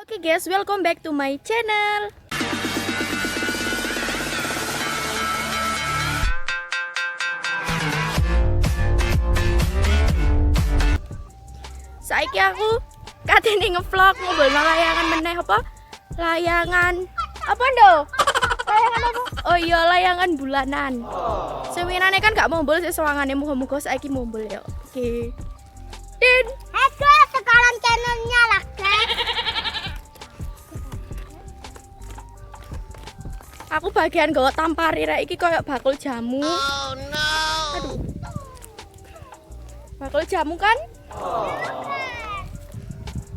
Oke guys, welcome back to my channel. Saiki aku katene ngevlog ngobrol layangan meneh apa? Layangan apa ndo? Layangan apa? Oh iya, layangan bulanan. Seminane kan gak mombol sesewangane muga-muga saiki mombol ya. Oke. Din, guys, sekarang channelnya lah guys. aku bagian gawa tampari rek iki koyo bakul jamu. Oh no. Aduh. Bakul jamu kan?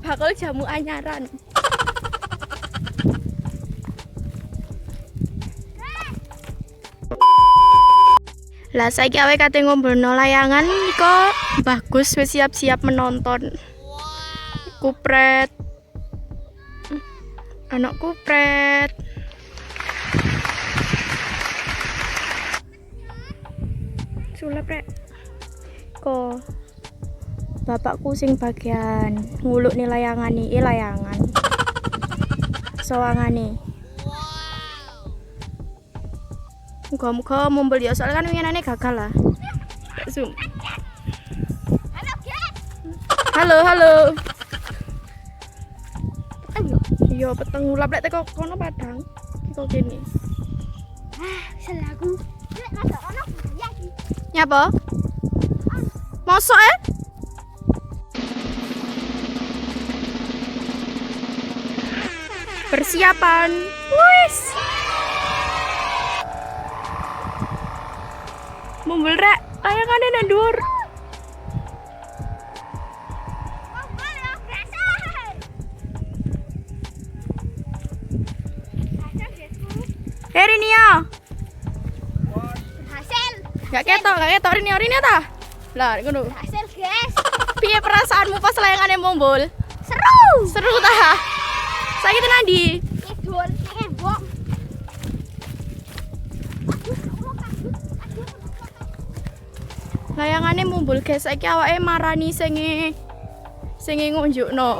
Bakul jamu anyaran. Lah saiki awake kate ngombolno layangan kok bagus wis siap-siap menonton. Kupret. Anak kupret. Sulap rek. Kok bapakku sing bagian nguluk nih layangan nih, layangan. Sawangane. Muga-muga mombol ya, soalnya kan winginane gagal lah. Tak zoom. Halo guys. Halo. Peteng yo. Iya, peteng ngulap lek teko kono padang. Kok kene. Selaku. Lek rada ono ya iki. Nyapa? Mosok persiapan. Wis. Mombol rek, layangane nang dhuwur. Mombol ya guys. Rini ya. Berhasil. Gak ketok Rini ta? Lah ngono. Berhasil guys. Piye perasaanmu pas layangane mombol? Seru Ta? Saiki tenan ndi? Idul nembok. Layangane mombol guys, saiki awake marani sing ngunjukno.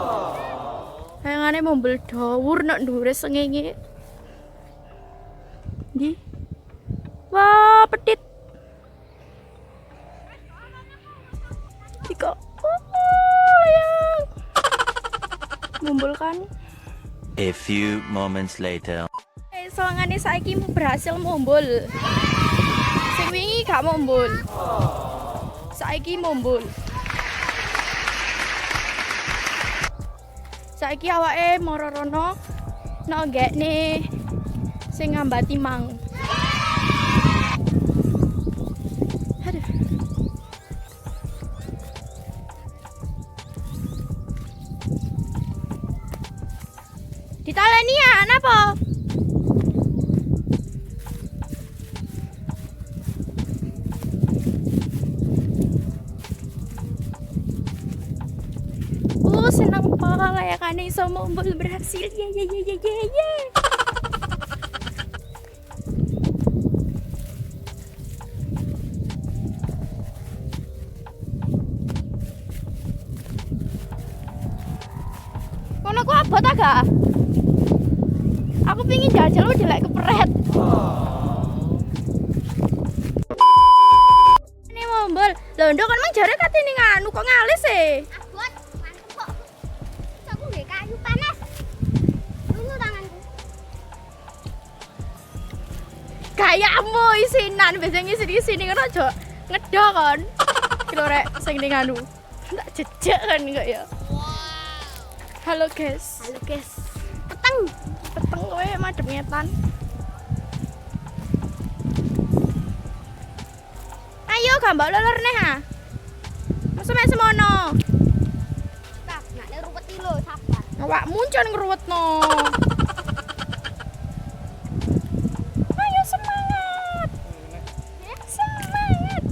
Layangane mombol dhuwur nek dhuwure sengenge. Ndi? Wah, petit. Iko. Layang. Mombol kan. A few moments later. Sawangane saiki berhasil mombol. Sing wingi gak mombol. Saiki mombol. Saiki awake mara rono nek nggekne sing ngambati mang. Aduh. Ditaleni ya, napa? Senang pala layakane iso mombol berhasil. Ye. Kono ku abot ta gak? Aku pengin jajal udah lek kepret. Ini mombol. Lho ndok kan mang jare katene nganu kok ngalis e. Abot, mantep kok. Aku nggih kayu panas. Dulu tanganku. Gayamu isinan biasanya ngisi-ngisini kan aja ngedok kan. Kilo rek sing ning anu. Tak jejak kan kok ya. Halo guys. Peteng. Peteng kowe madhep ngetan. Ayo gambar lelur neh ha. Masa mek semono. Tak, nek ruwet iki lho, sabar. Awakmu jan ngruwetno. Ayo semangat. Semangat.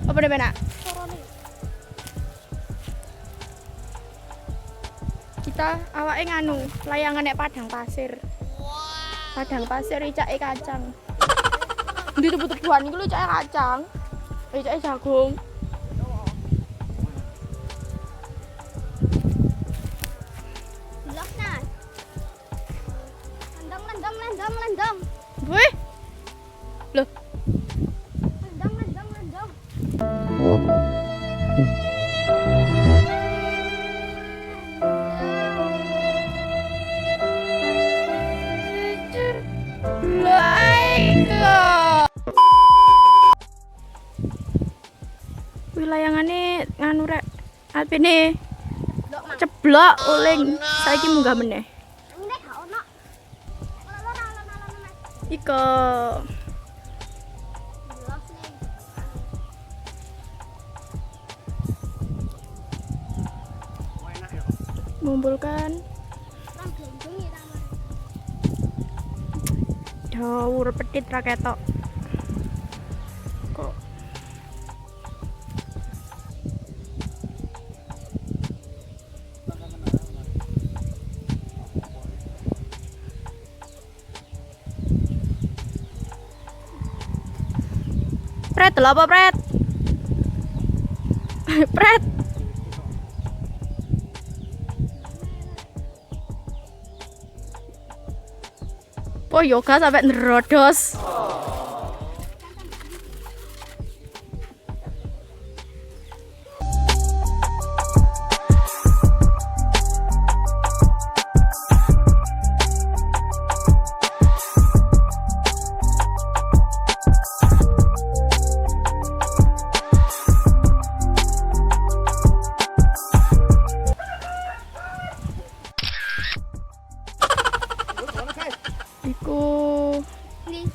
Apa deh penak? Kita awake nganu, layangan nek padang pasir. Padang pasir icake kacang. Ndi tubuh-tubuhan iki lho icake kacang. Icake jagung. HP-ne Ndok mang. ceblok uling. Saiki munggah meneh. Ini gak ono. Ora. Iko. Jelas nih. Ngumpulkan Orang gendeng ya sama. daur petit ra ketok. Kok Pret, lho apa Pret? Pret. Oh yoga sampai nerodos. Iku Nih.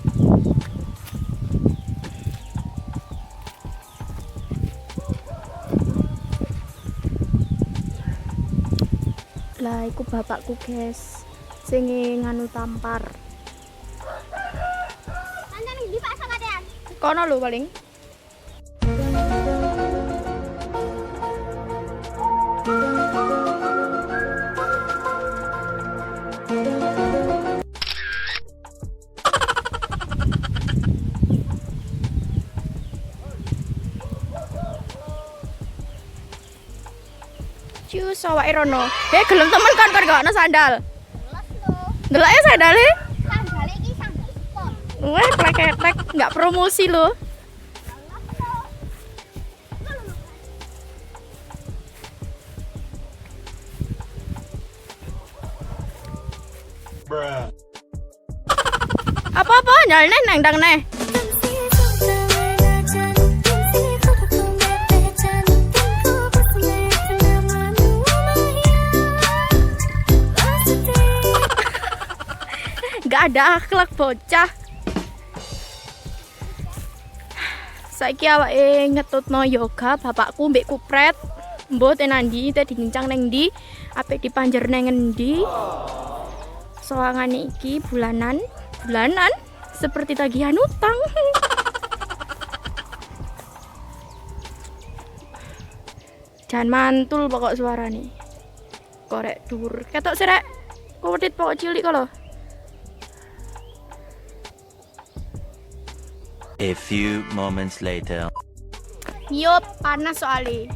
lah iku bapakku guys sing nganu tampar. Anjan di Pak sampean. Kono lho paling. Cus awake rono. Gelem temen kan gak ono sandal. Jelas lho. Ndelok ya sandale. Sandal iki sandal sport. Wah, plek-plek nggak promosi loh. Apa-apa nyalne nang dang neh. Gak ada akhlak bocah. Saiki awake ngetutno yoga bapakku mbek kupret. Mbok tenandi tadi ngincang neng ndi, apik dipanjer neng endi. Soangane iki bulanan seperti tagihan utang. Jangan mantul pokok suara nih. Korek dur. Ketok sih rek. Kok wedit pokok cilik kok lho. A few moments later. Yup, panas soalnya.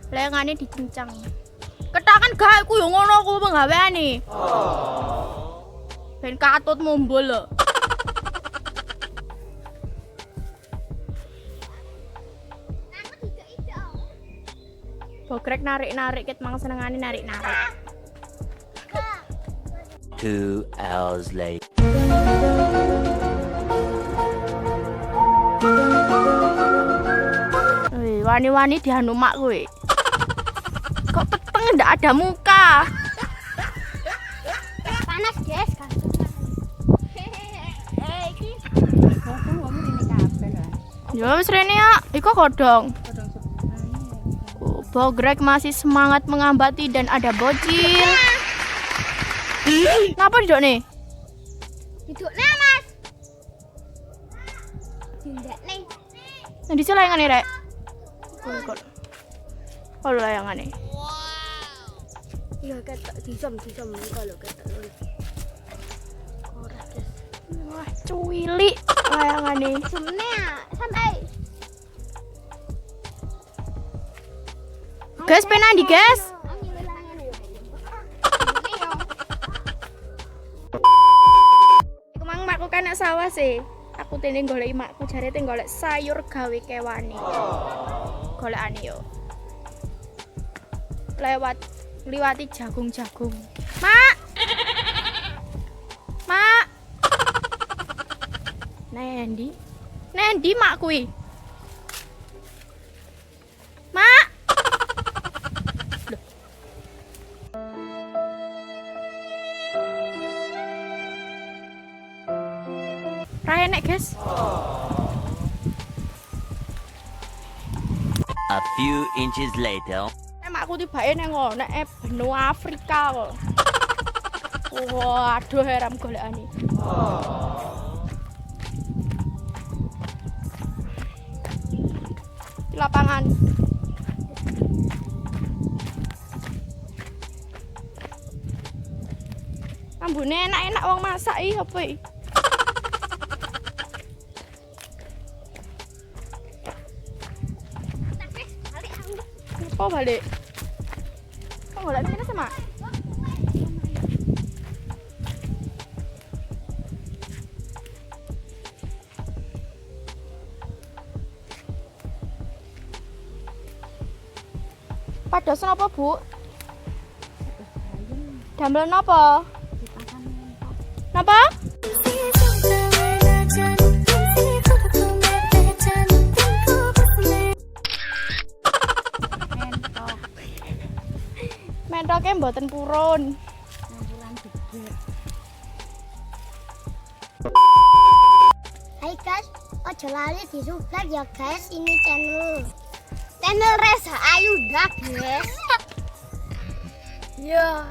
Lengane dicincang. Ketakan gak aku yo ngono aku penggaweane. Ben katut mumbul lho. Aku ide-ide. Bogrek narik-narik ket mang senengane narik-narik. 2 hours later. Wih, wani-wani dianu mak kowe. Kok peteng ndak ada muka. Panas, guys, kan. Iki Ya wis rene ya, iku kodong. Bogrek masih semangat mengambati dan ada bocil. Kenapa didok nih? duduknya, Mas. Tindak nih. Yang di layangane rek. Kalau layangane. Iya, ketok disem kalau ketok. Ora, guys. Wah, cuwili layangane. Sebenarnya sampai Guys, penandi guys. Iku mang makku kan nek sawah sih. Aku tene golek makku jare tene golek sayur gawe kewane. Golekane yo. Liwati jagung-jagung. Mak. Mak. Nendi? Nendi mak kuwi? Mak. nenek, guys. A few inches later. Aku tibake nang nek benua Afrika kok. Waduh, heram golekane. Di lapangan. Ambune enak-enak wong masak iki apa iki? Tapi balik aku. Apa balik? Kok golek sini sama? Pados napa, Bu? Damel napa? Napa? Mentoke mboten purun. Hai guys, ojo lali di subscribe ya guys, ini channel Reza Ayuda guys. Ya,